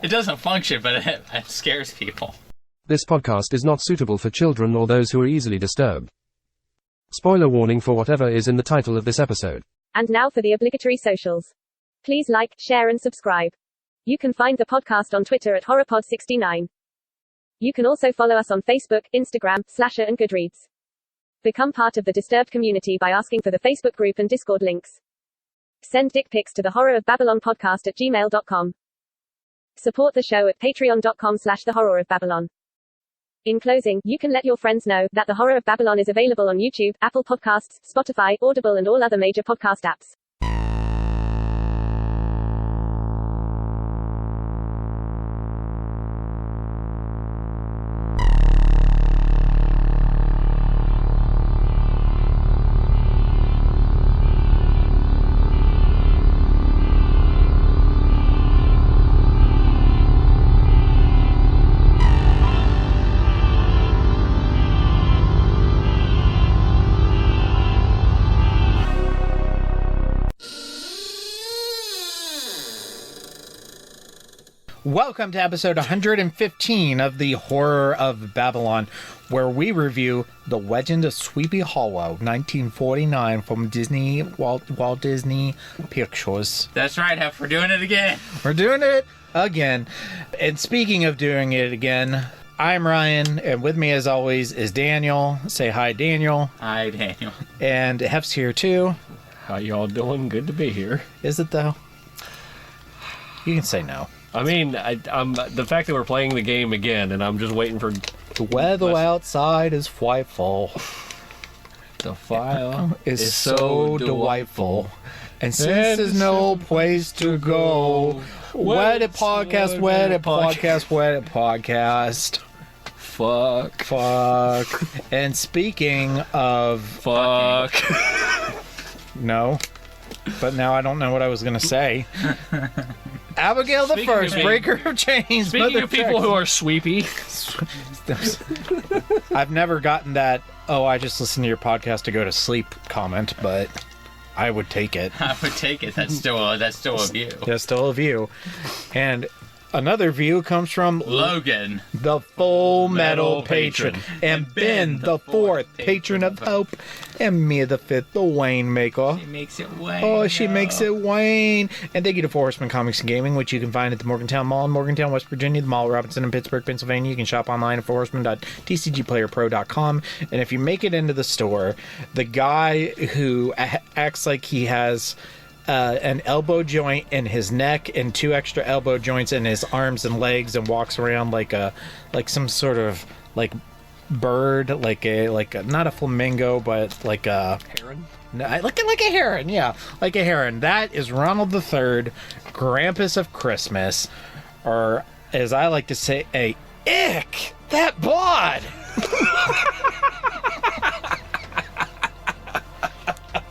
It doesn't function, but it scares people. This podcast is not suitable for children or those who are easily disturbed. Spoiler warning for whatever is in the title of this episode. And now for the obligatory socials. Please like, share and subscribe. You can find the podcast on Twitter at HorrorPod69. You can also follow us on Facebook, Instagram, Slasher and Goodreads. Become part of the Disturbed community by asking for the Facebook group and Discord links. Send dick pics to the horrorofbabylonpodcast@gmail.com. Support the show at patreon.com/thehorrorofbabylon. In closing, you can let your friends know that The Horror of Babylon is available on YouTube, Apple Podcasts, Spotify, Audible and all other major podcast apps. Welcome to episode 115 of The Horror of Babylon, where we review The Legend of Sleepy Hollow, 1949, from Walt Disney Pictures. That's right, we're doing it again. We're doing it again. And speaking of doing it again, I'm Ryan, and with me as always is Daniel. Say hi, Daniel. Hi, Daniel. And Hef's here too. How y'all doing? Good to be here. Is it though? You can say no. I mean, I'm the fact that we're playing the game again, and I'm just waiting for the weather outside is frightful. The file is so delightful, and since there's no place to go, where the podcast. Fuck. And speaking of fuck, no, but now I don't know what I was gonna say. Abigail the First, breaker of chains. Speaking of people who are sweepy. I've never gotten that, I just listen to your podcast to go to sleep comment, but I would take it. I would take it. That's still a view. That's still a view. And another view comes from Logan, the Full Metal Patron, and Ben the Fourth, Patron of Hope, and Mia the Fifth, the Wayne Maker. She makes it Wayne. Oh, she makes it Wayne. And thank you to Horsemen Comics and Gaming, which you can find at the Morgantown Mall in Morgantown, West Virginia, the Mall of Robinson in Pittsburgh, Pennsylvania. You can shop online at horsemen.tcgplayerpro.com. And if you make it into the store, the guy who acts like he has an elbow joint in his neck and two extra elbow joints in his arms and legs and walks around like some sort of like bird, like a not a flamingo, but like a heron. Looking like a heron, yeah, like a heron. That is Ronald III, Grampus of Christmas, or as I like to say, ick that bod.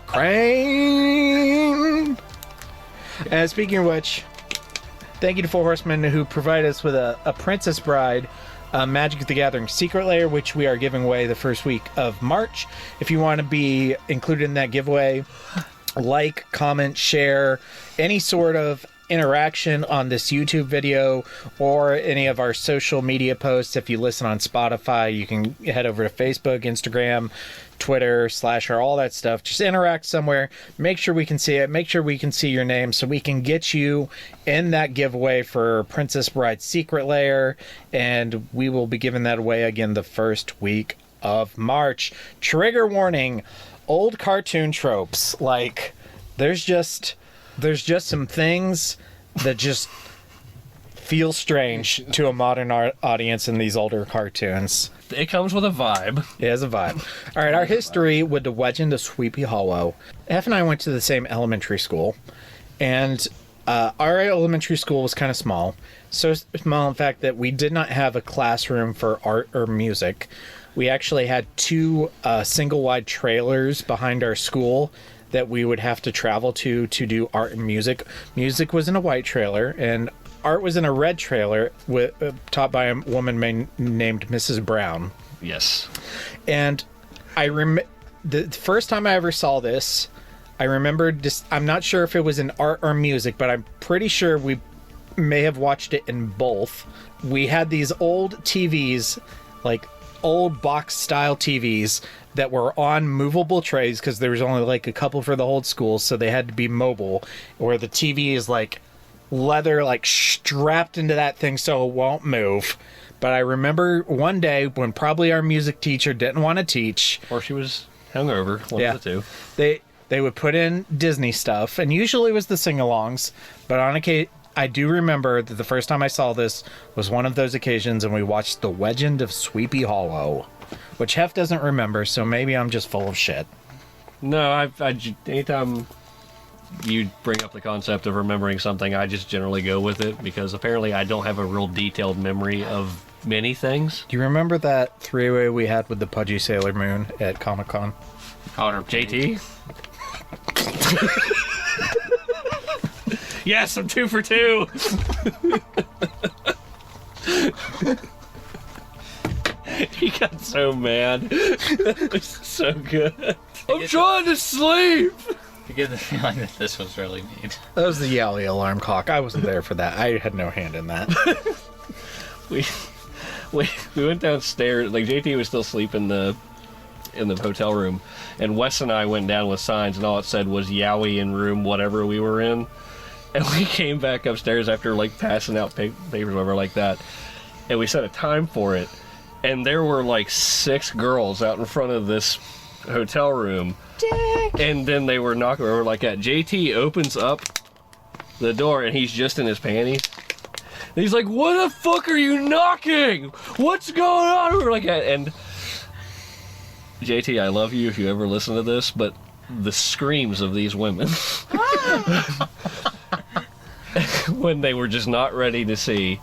Crane. And speaking of which, thank you to Four Horsemen who provide us with a Princess Bride Magic the Gathering Secret Lair, which we are giving away the first week of March. If you want to be included in that giveaway, like, comment, share, any sort of interaction on this YouTube video or any of our social media posts. If you listen on Spotify, you can head over to Facebook, Instagram, Twitter, Slasher, all that stuff. Just interact somewhere. Make sure we can see it. Make sure we can see your name so we can get you in that giveaway for Princess Bride Secret Lair. And we will be giving that away again the first week of March. Trigger warning, old cartoon tropes. Like, there's just some things that just feel strange to a modern audience in these older cartoons. It comes with a vibe. It has a vibe. All right, our history with The Legend of Sleepy Hollow. F and I went to the same elementary school, and our elementary school was kind of small. So small, in fact, that we did not have a classroom for art or music. We actually had two single-wide trailers behind our school that we would have to travel to do art and music. Music was in a white trailer, and art was in a red trailer taught by a woman named Mrs. Brown. Yes. And the first time I ever saw this, I remembered I'm not sure if it was in art or music, but I'm pretty sure may have watched it in both. We had these old TVs, like old box style TVs that were on movable trays because there was only like a couple for the old school, so they had to be mobile, where the TV is like leather, like strapped into that thing so it won't move. But I remember one day when probably our music teacher didn't want to teach, Or she was hungover, one of the two. they would put in Disney stuff, and usually it was the sing-alongs, but on occasion, I do remember that the first time I saw this was one of those occasions, and we watched The Legend of Sleepy Hollow, which Hef doesn't remember, so maybe I'm just full of shit. No, anytime you bring up the concept of remembering something, I just generally go with it, because apparently I don't have a real detailed memory of many things. Do you remember that three-way we had with the Pudgy Sailor Moon at Comic-Con? Called her JT? Yes, I'm 2 for 2. He got so mad. It's so good. I'm trying to sleep. You get the feeling that this was really mean. That was the Yowie alarm clock. I wasn't there for that. I had no hand in that. We went downstairs. Like, JT was still asleep in the hotel room, and Wes and I went down with signs, and all it said was Yowie in room whatever we were in. And we came back upstairs after like passing out papers or whatever like that, and we set a time for it, and there were like 6 girls out in front of this hotel room. Dick. And then they were knocking. We were like, at JT opens up the door, and he's just in his panties. And he's like, "What the fuck are you knocking? What's going on?" We were like, and JT, I love you if you ever listen to this, but the screams of these women when they were just not ready to see.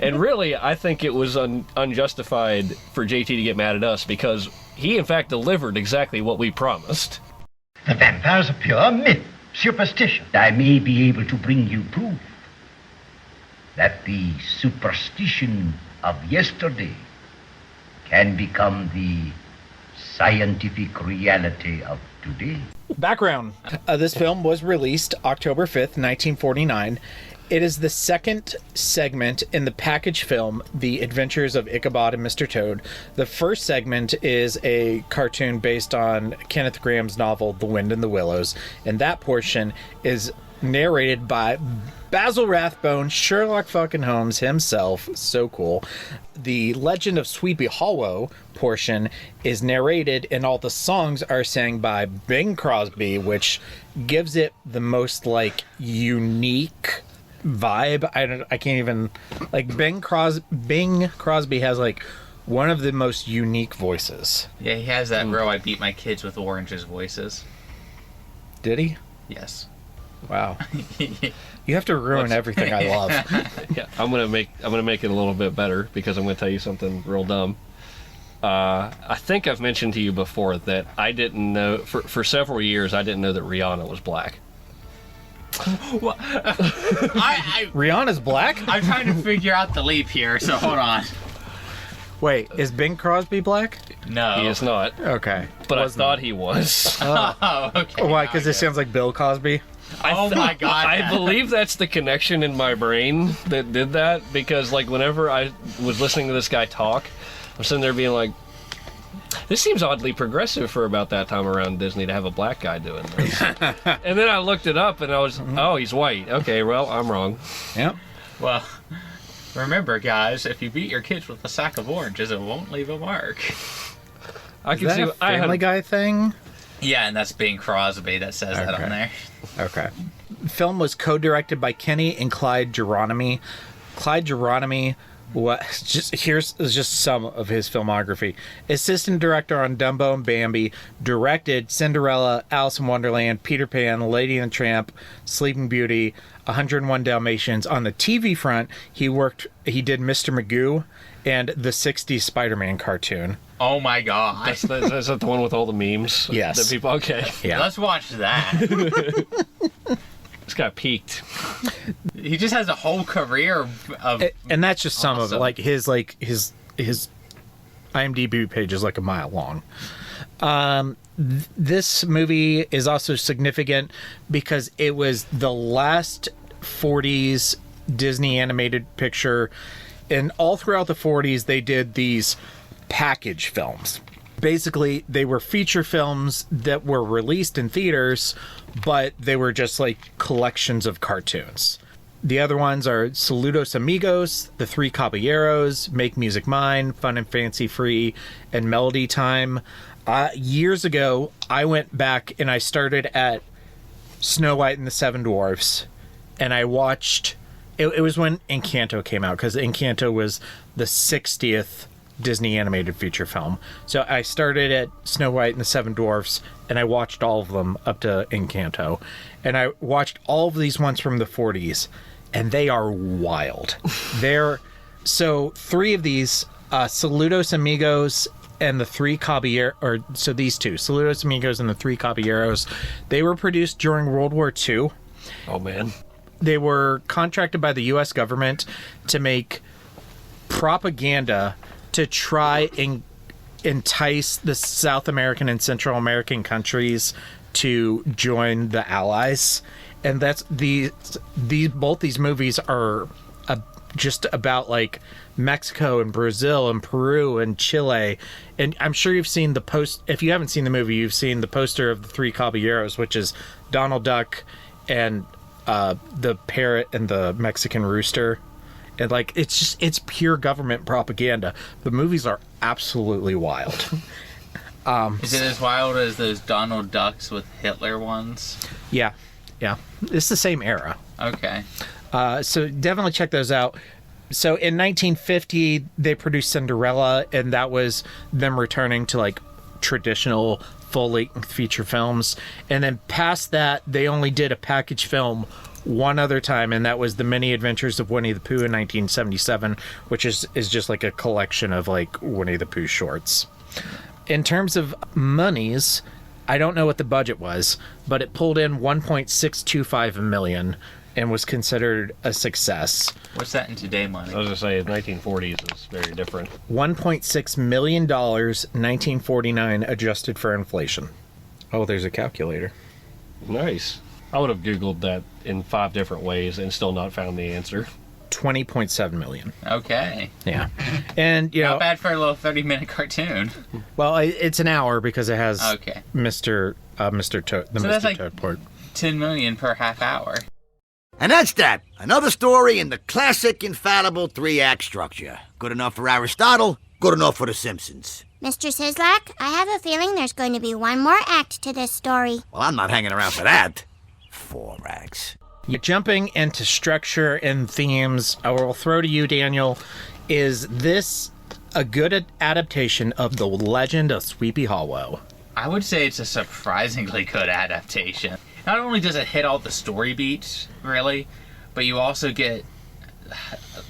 And really, I think it was unjustified for JT to get mad at us, because he, in fact, delivered exactly what we promised. The vampire's a pure myth, superstition. I may be able to bring you proof that the superstition of yesterday can become the scientific reality of today. Background. This film was released October 5th, 1949. It is the second segment in the package film, The Adventures of Ichabod and Mr. Toad. The first segment is a cartoon based on Kenneth Grahame's novel, The Wind in the Willows, and that portion is narrated by Basil Rathbone, Sherlock fucking Holmes himself. So cool. The Legend of Sleepy Hollow portion is narrated, and all the songs are sang by Bing Crosby, which gives it the most like unique vibe. I can't even, like, Bing Crosby has like one of the most unique voices. Yeah, he has that real I beat my kids with oranges voices. Did he? Yes. Wow. You have to ruin everything I love. Yeah, I'm gonna make it a little bit better, because I'm gonna tell you something real dumb. I think I've mentioned to you before that I didn't know, for several years, I didn't know that Rihanna was black. Rihanna's black? I'm trying to figure out the leap here, so hold on. Wait, is Bing Crosby black? No. He is not. Okay. But I thought he was. Oh, okay. Why? Because it sounds like Bill Cosby? Oh my god. I believe that's the connection in my brain that did that, because like whenever I was listening to this guy talk, I'm sitting there being like, this seems oddly progressive for about that time around Disney to have a black guy doing this. And then I looked it up and I was, oh, he's white. Okay, well, I'm wrong. Yep. Well, remember, guys, if you beat your kids with a sack of oranges, it won't leave a mark. I can see a Family Guy thing? Yeah, and that's Bing Crosby that says that on there. Okay. The film was co-directed by Kenny and Clyde Geronimi. Clyde Geronimi here's just some of his filmography. Assistant director on Dumbo and Bambi, directed Cinderella, Alice in Wonderland, Peter Pan, Lady and the Tramp, Sleeping Beauty, 101 Dalmatians. On the TV front, he did Mr. Magoo and the 60s Spider-Man cartoon. Oh my gosh. Is that the one with all the memes? Yes. That people, okay. Yeah. Let's watch that. This guy peaked. He just has a whole career of, and that's just some of it. Like his IMDb page is like a mile long. This movie is also significant because it was the last 40s Disney animated picture. And all throughout the 40s, they did these package films. Basically, they were feature films that were released in theaters, but they were just like collections of cartoons. The other ones are Saludos Amigos, The Three Caballeros, Make Music Mine, Fun and Fancy Free, and Melody Time. Years ago, I went back and I started at Snow White and the Seven Dwarfs, and I watched... It was when Encanto came out, because Encanto was the 60th Disney animated feature film. So I started at Snow White and the Seven Dwarfs, and I watched all of them up to Encanto. And I watched all of these ones from the 40s, and they are wild. So 3 of these, Saludos Amigos and the Three Caballeros, so these 2, Saludos Amigos and the Three Caballeros, they were produced during World War II. Oh, man. They were contracted by the U.S. government to make propaganda to try and entice the South American and Central American countries to join the Allies. And that's both these movies are just about like Mexico and Brazil and Peru and Chile. And I'm sure you've seen if you haven't seen the movie, you've seen the poster of the Three Caballeros, which is Donald Duck and the parrot and the Mexican rooster. And like, it's pure government propaganda. The movies are absolutely wild. Is it as wild as those Donald Ducks with Hitler ones? Yeah. It's the same era. Okay. So definitely check those out. So in 1950, they produced Cinderella, and that was them returning to like traditional full-length feature films. And then past that, they only did a package film one other time, and that was The Many Adventures of Winnie the Pooh in 1977, which is just like a collection of like Winnie the Pooh shorts. In terms of monies, I don't know what the budget was, but it pulled in $1.625 million and was considered a success. What's that in today money? I was going to say, the 1940s is very different. $1.6 million, 1949, adjusted for inflation. Oh, there's a calculator. Nice. I would have Googled that in 5 different ways and still not found the answer. $20.7 million. Okay. Yeah. And, you know... Not bad for a little 30-minute cartoon. Well, it's an hour because it has Okay. Mr. Toad, the So Mr. that's like Toad part. $10 million per half hour. And that's that. Another story in the classic, infallible 3-act structure. Good enough for Aristotle, good enough for The Simpsons. Mr. Sislak, I have a feeling there's going to be one more act to this story. Well, I'm not hanging around for that. 4 acts. Jumping into structure and themes, I will throw to you, Daniel. Is this a good adaptation of The Legend of Sleepy Hollow? I would say it's a surprisingly good adaptation. Not only does it hit all the story beats, really, but you also get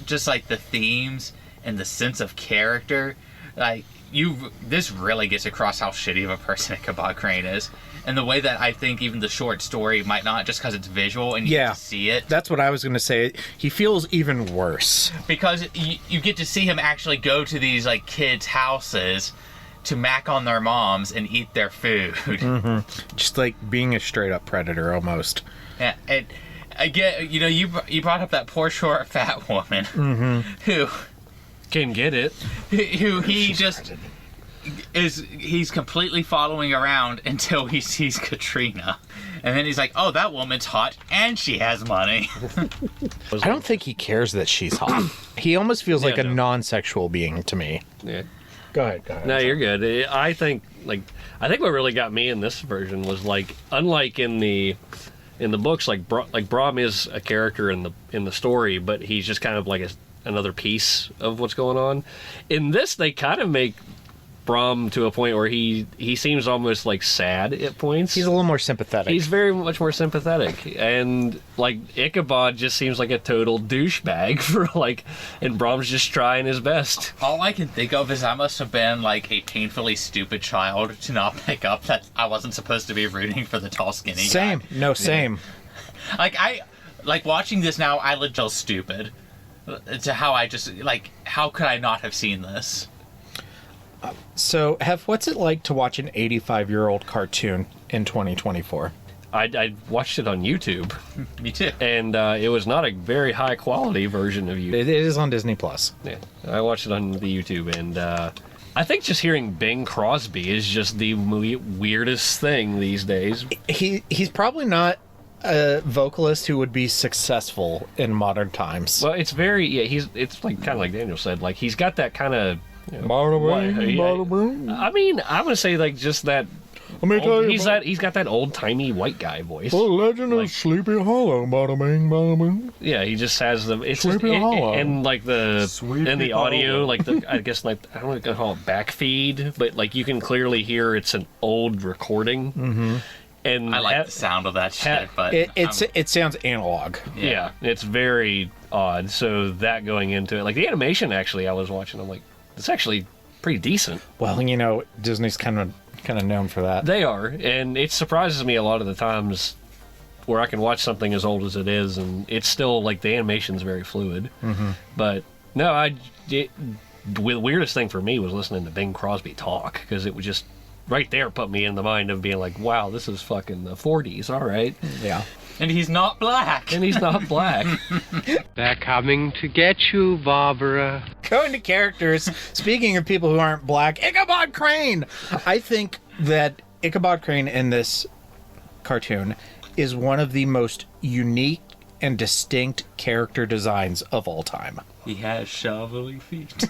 just like the themes and the sense of character. Like, this really gets across how shitty of a person Ichabod Crane is. And the way that I think even the short story might not, just because it's visual and you get to see it. That's what I was going to say. He feels even worse. Because you get to see him actually go to these like kids' houses to mac on their moms and eat their food. Mm-hmm. Just like being a straight up predator almost. Yeah, and again, you brought up that poor short fat woman who Can get it. Who he just he's completely following around until he sees Katrina. And then he's like, oh, that woman's hot and she has money. I don't think he cares that she's hot. He almost feels like a non-sexual being to me. Yeah. Go ahead. No, you're good. I think what really got me in this version was like, unlike in the books, like Brahm is a character in the story, but he's just kind of like another piece of what's going on. In this, they kind of make Brahm to a point where he seems almost like sad at points. He's a little more sympathetic. He's very much more sympathetic, and like Ichabod just seems like a total douchebag for like, and Brahm's just trying his best. All I can think of is I must have been like a painfully stupid child to not pick up that I wasn't supposed to be rooting for the tall, skinny guy. Same. No, same. Like watching this now, I legit feel stupid. To how I just like, how could I not have seen this? So, what's it like to watch an 85-year-old cartoon in 2024? I watched it on YouTube, Me too. and it was not a very high quality version of YouTube. It is on Disney Plus. Yeah, I watched it on the YouTube, and I think just hearing Bing Crosby is just the weirdest thing these days. He's probably not a vocalist who would be successful in modern times. Well, it's it's like kind of like Daniel said, like he's got that kind of. Bada-bing. I mean, I would say like just that. Let me tell you, He's got that old timey white guy voice. The legend like, of Sleepy Hollow, bada bing, bada bing. Yeah, he just has the Sleepy Hollow. And like the Sleepy and the audio, Hollow. like the I guess like I don't want to call it backfeed, but like you can clearly hear it's an old recording. Mm-hmm. And I like the sound of that shit, but it sounds analog. Yeah, it's very odd. So that going into it, like the animation, actually, I was watching. I'm like, it's actually pretty decent. Well, Disney's kind of known for that. They are, and it surprises me a lot of the times where I can watch something as old as it is, and it's still like the animation's very fluid. Mm-hmm. But no, the weirdest thing for me was listening to Bing Crosby talk, because it was just right there put me in the mind of being like, wow, this is fucking the 40s, all right. Yeah. And he's not black. And he's not black. They're coming to get you, Barbara. Going to characters, speaking of people who aren't black, Ichabod Crane! I think that Ichabod Crane in this cartoon is one of the most unique and distinct character designs of all time. He has shovelly feet.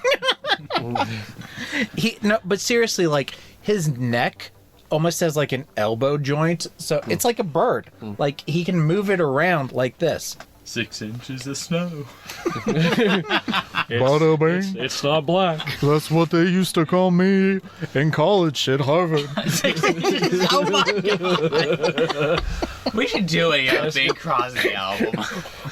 But seriously, like, his neck almost has like an elbow joint, so it's like a bird. Like, he can move it around like this. 6 inches of snow. Bada bing. It's not black. That's what they used to call me in college at Harvard. Oh my god! We should do a Bing Crosby album.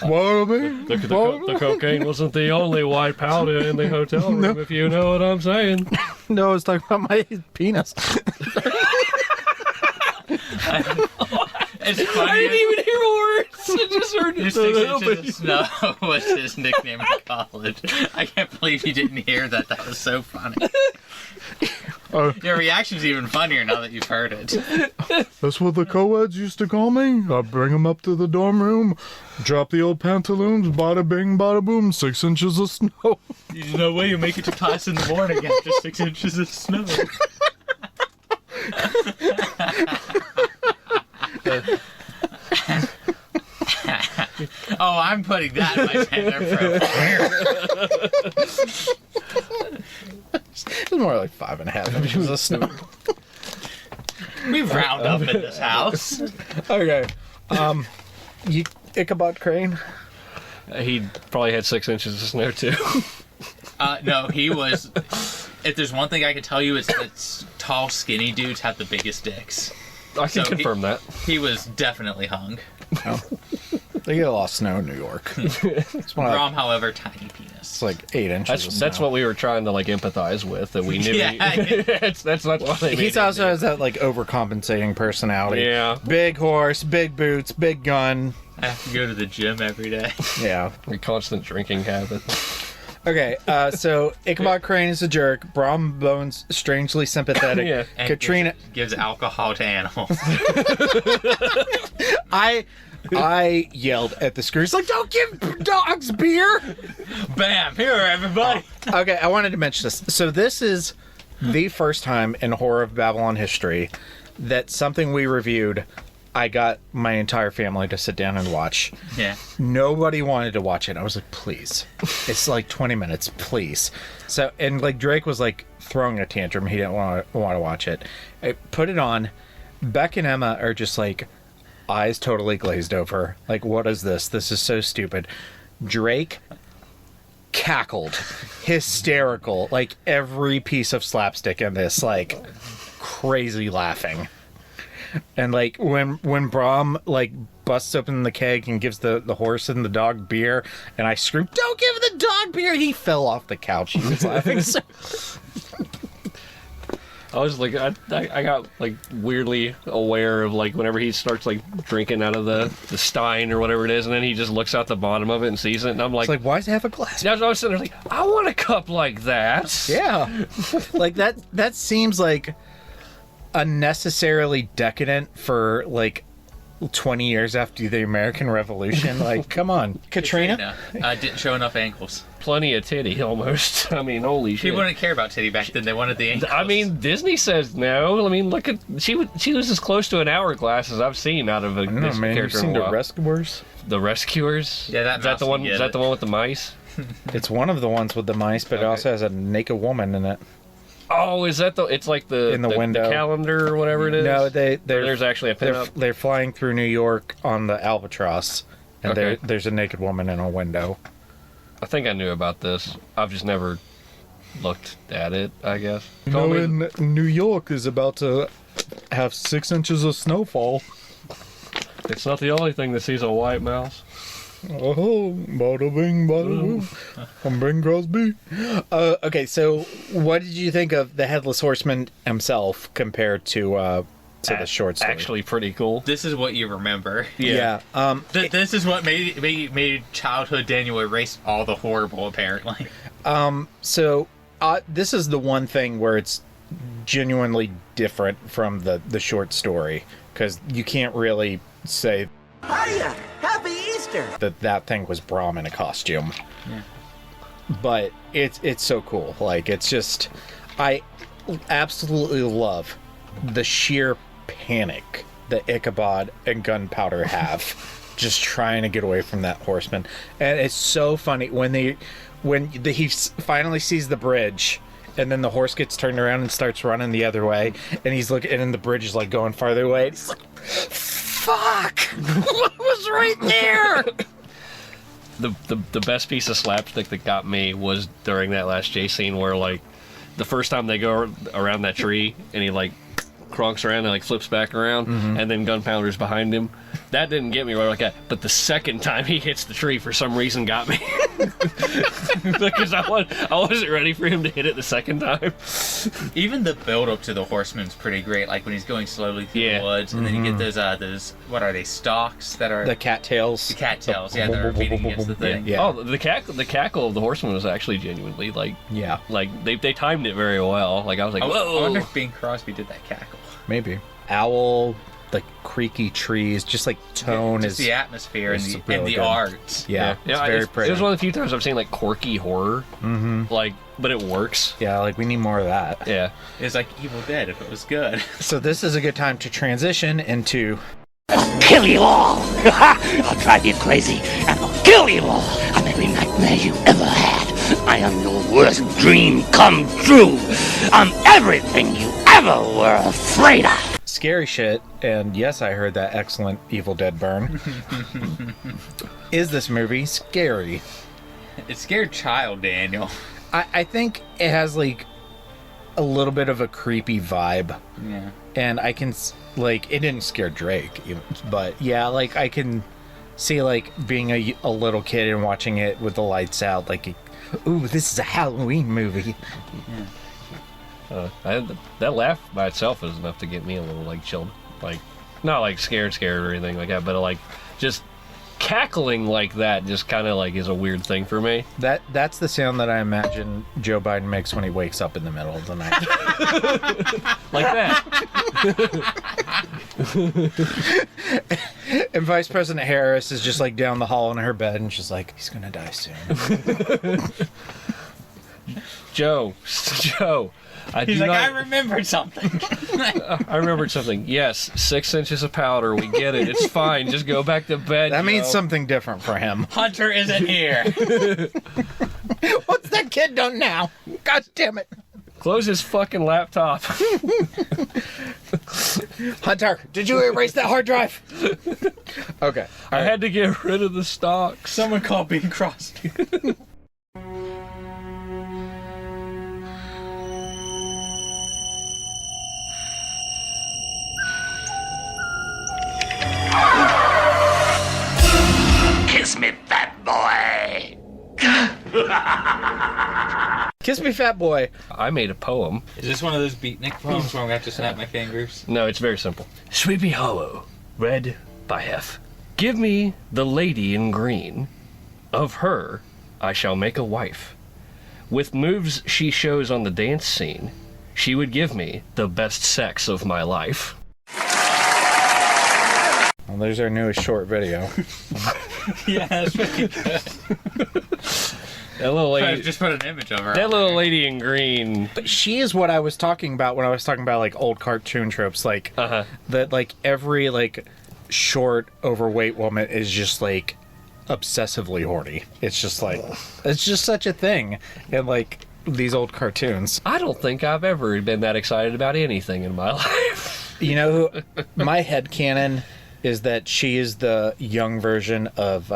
Bada bing. The cocaine wasn't the only white powder in the hotel room, if you know what I'm saying. No, I was talking about my penis. It's funny. I didn't even hear words. I just heard Your 6 inches of snow was his nickname in college. I can't believe you didn't hear that. That was so funny. Your reaction's even funnier now that you've heard it. That's what the co-eds used to call me. I'd bring them up to the dorm room, drop the old pantaloons, bada bing, bada boom, 6 inches of snow. There's no way you make it to class in the morning after 6 inches of snow. Oh, I'm putting that in my Tinder profile. It's more like 5.5 inches of snow. We round up in this house. Okay. Ichabod Crane? He probably had 6 inches of snow, too. No, he was... If there's one thing I can tell you, it's that tall, skinny dudes have the biggest dicks. I can confirm that. He was definitely hung. Oh. They get a lot of snow in New York. Rom, however, tiny penis. It's like 8 inches of snow. That's what we were trying to like empathize with, that we knew. Yeah. That's why they made He also has that like overcompensating personality. Yeah. Big horse, big boots, big gun. I have to go to the gym every day. Yeah. A constant drinking habit. Okay, so Ichabod Crane is a jerk. Brom Bones strangely sympathetic. Yeah. And Katrina gives alcohol to animals. I yelled at the screen. It's like, don't give dogs beer. Bam! Here, everybody. Okay, I wanted to mention this. So this is the first time in Horror of Babylon history that something we reviewed, I got my entire family to sit down and watch. Yeah. Nobody wanted to watch it. I was like, please. It's like 20 minutes, please. So, and like Drake was like throwing a tantrum. He didn't want to watch it. I put it on. Beck and Emma are just like eyes totally glazed over. Like, what is this? This is so stupid. Drake cackled. Hysterical. Like every piece of slapstick in this, like crazy laughing. And like when Brom like busts open the keg and gives the horse and the dog beer, and I screamed, "Don't give the dog beer!" He fell off the couch. He was laughing. So... I was like, I got like weirdly aware of like whenever he starts like drinking out of the stein or whatever it is, and then he just looks out the bottom of it and sees it, and I'm like, it's like, why does it have a glass? I was sitting there like, I want a cup like that. Yeah, like that seems like unnecessarily decadent for like 20 years after the American Revolution. Like, come on. Katrina? Didn't show enough ankles. Plenty of titty, almost. I mean, holy shit. People didn't care about titty back then. They wanted the ankles. I mean, Disney says no. I mean, look at... She was as close to an hourglass as I've seen out of a Disney character. You've seen The Rescuers? The Rescuers? Yeah, is that the one with the mice? It's one of the ones with the mice, but it also has a naked woman in it. Oh, is that it's like in the window, the calendar or whatever it is? No, there's actually a pinup. They're flying through New York on the Albatross, and there's a naked woman in a window. I think I knew about this. I've just never looked at it, I guess. In New York is about to have 6 inches of snowfall. It's not the only thing that sees a white mouse. Oh, bada bing, bada boom. I'm Bing Crosby. Okay, so what did you think of the Headless Horseman himself compared to the short story? Actually, pretty cool. This is what you remember. Yeah. This is what made childhood Daniel erase all the horrible, apparently. So this is the one thing where it's genuinely different from the short story, because you can't really say... Hiya! Happy Easter! That thing was Brahm in a costume. Yeah. But it's so cool. Like, it's just... I absolutely love the sheer panic that Ichabod and Gunpowder have just trying to get away from that horseman. And it's so funny when he finally sees the bridge, and then the horse gets turned around and starts running the other way, and he's looking, and then the bridge is like going farther away. He's like, fuck! What was right there? The best piece of slapstick that got me was during that last chase scene where, like, the first time they go around that tree and he, like, cronks around and, like, flips back around, and then Gunpowder's behind him. That didn't get me right like that. But the second time he hits the tree, for some reason, got me. Because I wasn't ready for him to hit it the second time. Even the build-up to the horseman's pretty great. Like when he's going slowly through the woods, and then you get those what are they, stalks that are... The cattails. The cattails, that are beating against the thing. Yeah. Oh, the cackle of the horseman was actually genuinely, like... Yeah. Like, they timed it very well. Like, I was like, whoa! I wonder if Bing Crosby did that cackle. Maybe. Owl... the creaky trees, just like tone just is the atmosphere and the good. art. Yeah, it's very pretty. It was one of the few times I've seen like quirky horror, like, but it works. Yeah, like we need more of that. Yeah, it's like Evil Dead if it was good. So this is a good time to transition into. I'll kill you all! I'll drive you crazy, and I'll kill you all! I'm every nightmare you ever had. I am your worst dream come true. I'm everything you ever were afraid of. Scary shit, and yes, I heard that excellent Evil Dead burn. Is this movie scary? It scared child Daniel. I think it has like a little bit of a creepy vibe. Yeah. And I can, like, it didn't scare Drake, but yeah, like, I can see, like, being a little kid and watching it with the lights out, like, ooh, this is a Halloween movie. Yeah. That laugh by itself is enough to get me a little, like, chilled. Like, not, like, scared or anything like that, but, like, just cackling like that just kind of, like, is a weird thing for me. That's the sound that I imagine Joe Biden makes when he wakes up in the middle of the night. Like that. And Vice President Harris is just, like, down the hall in her bed, and she's like, he's gonna die soon. Joe. I remembered something. I remembered something. Yes, 6 inches of powder. We get it. It's fine. Just go back to bed. That Joe. means something different for him. Hunter isn't here. What's that kid done now? God damn it. Close his fucking laptop. Hunter, did you erase that hard drive? Okay. I had to get rid of the stock. Someone call Bing Crosby. Kiss me, fat boy! Kiss me, fat boy. I made a poem. Is this one of those beatnik poems where I'm going to have to snap my fingers? No, it's very simple. Sleepy Hollow, read by Hef. Give me the lady in green. Of her I shall make a wife. With moves she shows on the dance scene, she would give me the best sex of my life. Well, there's our newest short video. Yeah, that's pretty good. That little lady. Just put an image of her. That little lady in green. But she is what I was talking about when I was talking about like old cartoon tropes, like that. Like every like short, overweight woman is just like obsessively horny. It's just like it's just such a thing in like these old cartoons. I don't think I've ever been that excited about anything in my life. You know who? My headcanon is that she is the young version of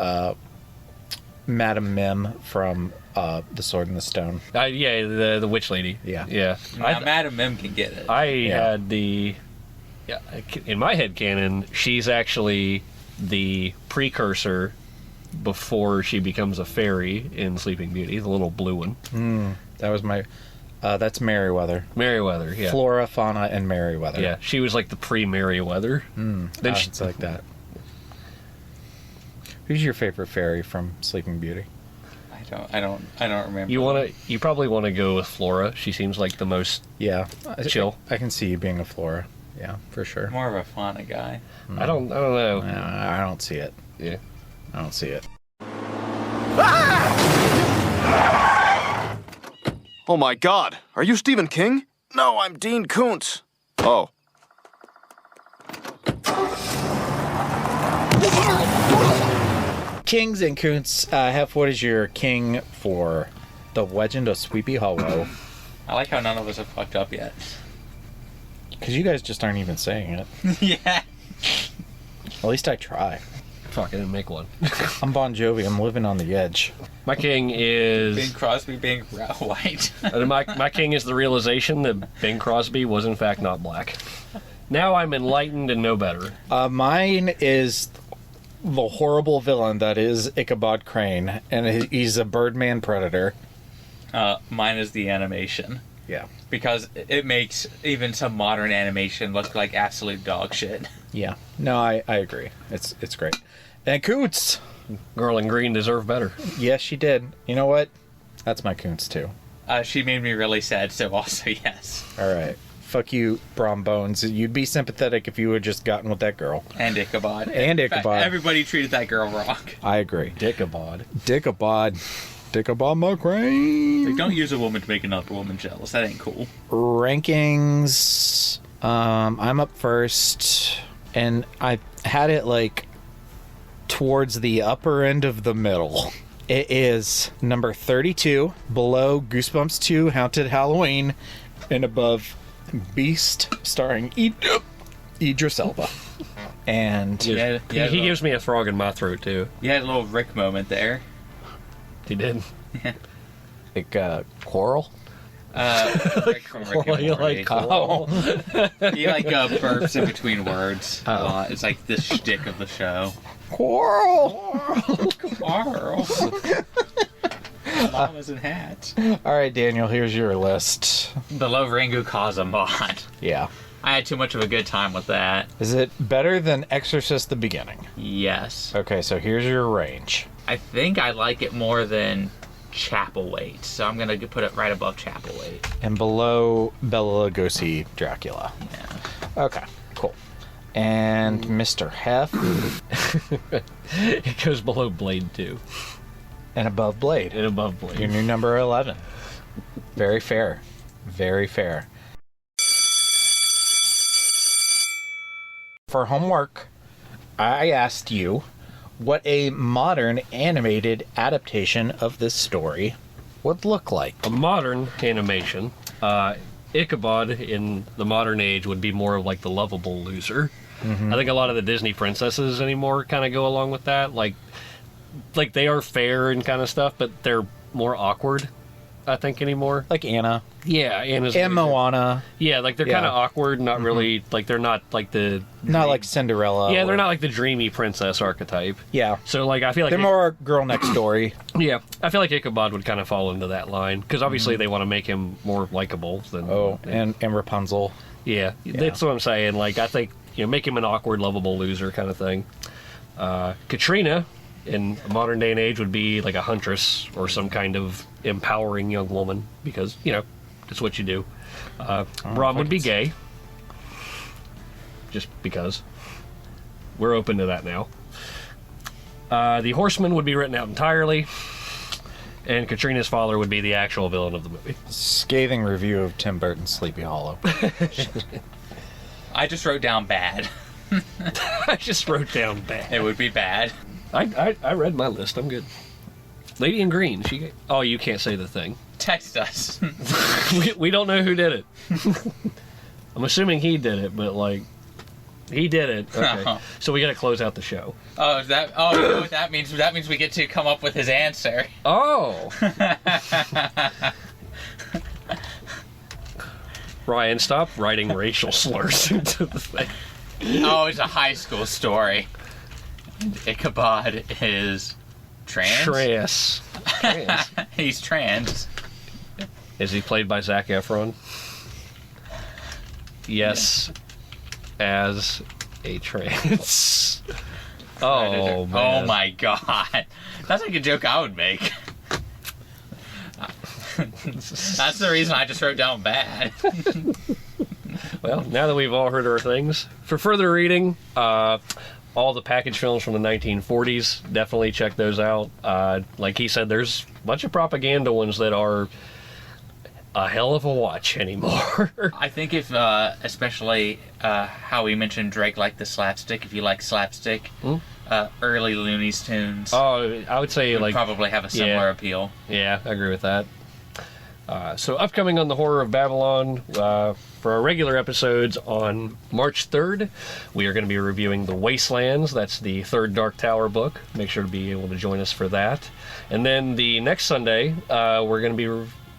Madame Mim from The Sword and the Stone. Yeah, the witch lady. Yeah. Now, Madame Mim can get it. Had the... Yeah, in my headcanon, she's actually the precursor before she becomes a fairy in Sleeping Beauty, the little blue one. That was my... that's Merryweather. Merryweather, yeah. Flora, Fauna, and Merryweather. Yeah, she was like the pre-Merryweather. Then it's like that. Who's your favorite fairy from Sleeping Beauty? I don't remember. You probably want to go with Flora. She seems like the most chill. I can see you being a Flora. Yeah, for sure. More of a Fauna guy. I don't know. I don't see it. Yeah. I don't see it. Oh my God! Are you Stephen King? No, I'm Dean Koontz. Oh. Kings and Koontz, Hef, what is your king for The Legend of Sleepy Hollow? I like how none of us have fucked up yet. Because you guys just aren't even saying it. Yeah. At least I try. Fuck, I didn't make one. I'm Bon Jovi. I'm living on the edge. My king is... Bing Crosby being white. my king is the realization that Bing Crosby was in fact not black. Now I'm enlightened and know better. Mine is the horrible villain that is Ichabod Crane, and he's a Birdman predator. Mine is the animation. Yeah. Because it makes even some modern animation look like absolute dog shit. Yeah. No, I agree. It's great. And Koontz. Girl in green deserved better. Yes, she did. You know what? That's my Koontz, too. She made me really sad, so also yes. All right. Fuck you, Brom Bones. You'd be sympathetic if you had just gotten with that girl. And Ichabod. And Ichabod. Everybody treated that girl wrong. I agree. Dickabod. Dickabod McCrane. Like, don't use a woman to make another woman jealous. That ain't cool. Rankings. I'm up first. And I had it, like, towards the upper end of the middle. It is number 32, below Goosebumps 2, Haunted Halloween, and above Beast, starring Idris Elba. And he gives me a frog in my throat, too. You had a little Rick moment there. He did. Yeah. Like, Quarrel? Rick from Rick and Morty. You like Quarrel? He, like, burps in between words a lot. It's like the shtick of the show. Quarrel! Llamas and hats. All right, Daniel, here's your list. Below Ringu Kazamon. Yeah. I had too much of a good time with that. Is it better than Exorcist the Beginning? Yes. Okay, so here's your range. I think I like it more than Chapelwaite, so I'm going to put it right above Chapelwaite. And below Bela Lugosi Dracula. Yeah. Okay, cool. And Mr. Hef. It goes below Blade 2. And above Blade. And above Blade. Your new number 11. Very fair. Very fair. For homework, I asked you what a modern animated adaptation of this story would look like. A modern animation, Ichabod in the modern age would be more of like the lovable loser. Mm-hmm. I think a lot of the Disney princesses anymore kind of go along with that. Like they are fair and kind of stuff, but they're more awkward, I think, anymore. Like Anna. Yeah, Anna's... And Moana. Yeah, like they're kind of awkward, not really... Like they're not like the... Not like Cinderella. Yeah, they're not like the dreamy princess archetype. Yeah. So like I feel like... They're more girl next story. Yeah. I feel like Ichabod would kind of fall into that line. Because obviously they want to make him more likable than... Oh, and Rapunzel. Yeah, that's what I'm saying. Like, I think, make him an awkward, lovable loser kind of thing. Katrina... in modern day and age would be like a huntress or some kind of empowering young woman because, that's what you do. Brom would be gay. Just because. we're open to that now. The Horsemen would be written out entirely, and Katrina's father would be the actual villain of the movie. Scathing review of Tim Burton's Sleepy Hollow. I just wrote down bad. I just wrote down bad. It would be bad. I read my list. I'm good. Lady in Green. Oh, you can't say the thing. Text us. we don't know who did it. I'm assuming he did it, but like, he did it. Okay. So we got to close out the show. Oh, is that? Oh, you know what that means? That means we get to come up with his answer. Oh. Ryan, stop writing racial slurs into the thing. Oh, it's a high school story. Ichabod is trans. He's trans. Is he played by Zac Efron? Yes, as a trans. Oh, man. Oh my god. That's like a joke I would make. That's the reason I just wrote down bad. Well, now that we've all heard our things, for further reading, all the package films from the 1940s, definitely check those out. Like he said, there's a bunch of propaganda ones that are a hell of a watch anymore. I think if, especially how we mentioned Drake liked the slapstick, if you like slapstick, early Looney Tunes. Oh, I would say would probably have a similar appeal. Yeah, I agree with that. So upcoming on the Horror of Babylon, for our regular episodes on March 3rd, we are going to be reviewing The Wastelands. That's the third Dark Tower book. Make sure to be able to join us for that. And then the next Sunday, we're going to be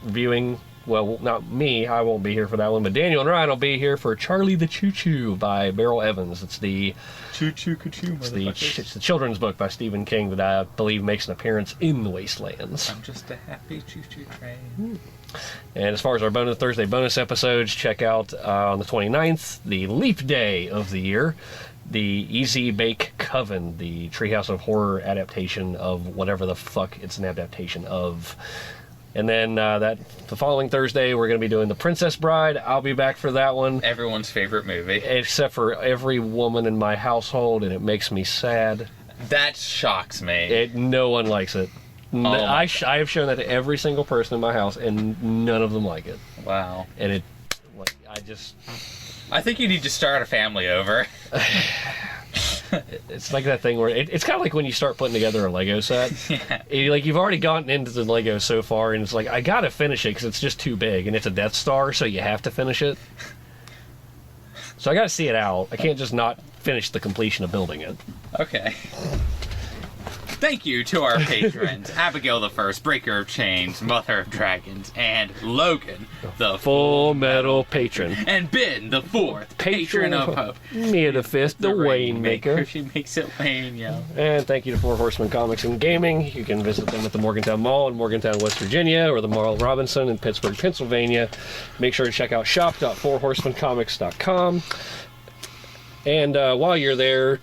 reviewing, well, not me, I won't be here for that one, but Daniel and Ryan will be here for Charlie the Choo-Choo by Beryl Evans. It's the Choo-Choo-Choo. It's the children's book by Stephen King that I believe makes an appearance in The Wastelands. I'm just a happy choo-choo train. And as far as our Thursday bonus episodes, check out on the 29th, the leap day of the year, the Easy Bake Coven, the Treehouse of Horror adaptation of whatever the fuck it's an adaptation of. And then the following Thursday, we're going to be doing The Princess Bride. I'll be back for that one. Everyone's favorite movie. Except for every woman in my household, and it makes me sad. That shocks me. No one likes it. I have shown that to every single person in my house, and none of them like it. Wow. And I think you need to start a family over. It's like that thing where it's kind of like when you start putting together a Lego set. Yeah. You've already gotten into the Lego so far, and it's like, I gotta finish it because it's just too big, and it's a Death Star, so you have to finish it. So I gotta see it out. I can't just not finish the completion of building it. Okay. Thank you to our patrons, Abigail the First, Breaker of Chains, Mother of Dragons, and Logan, the Full Metal Patron. And Ben, the Fourth, Patron of Hope. Mia the Fifth, the Rainmaker. She makes it rain, yo. And thank you to Four Horsemen Comics and Gaming. You can visit them at the Morgantown Mall in Morgantown, West Virginia, or the Mall Robinson in Pittsburgh, Pennsylvania. Make sure to check out shop.fourhorsemencomics.com. And while you're there,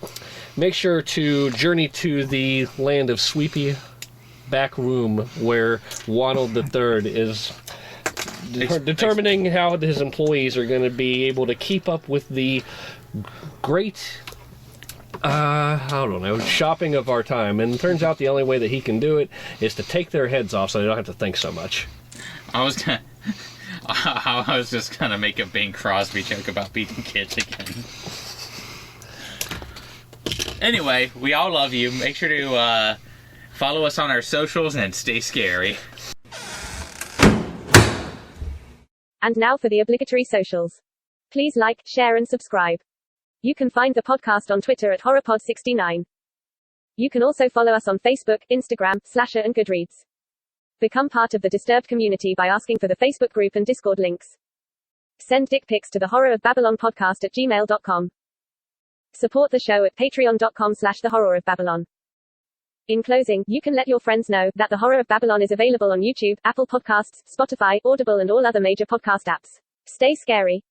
make sure to journey to the land of Sweepy Back Room, where Waddle III is determining how his employees are going to be able to keep up with the great, I don't know, shopping of our time. And it turns out the only way that he can do it is to take their heads off so they don't have to think so much. I was just gonna make a Bing Crosby joke about beating kids again. Anyway, we all love you. Make sure to follow us on our socials and stay scary. And now for the obligatory socials. Please like, share, and subscribe. You can find the podcast on Twitter at HorrorPod69. You can also follow us on Facebook, Instagram, Slasher, and Goodreads. Become part of the Disturbed community by asking for the Facebook group and Discord links. Send dick pics to the Horror of Babylon podcast at gmail.com. Support the show at patreon.com/The Horror of Babylon. In closing, you can let your friends know that The Horror of Babylon is available on YouTube, Apple Podcasts, Spotify, Audible, and all other major podcast apps. Stay scary.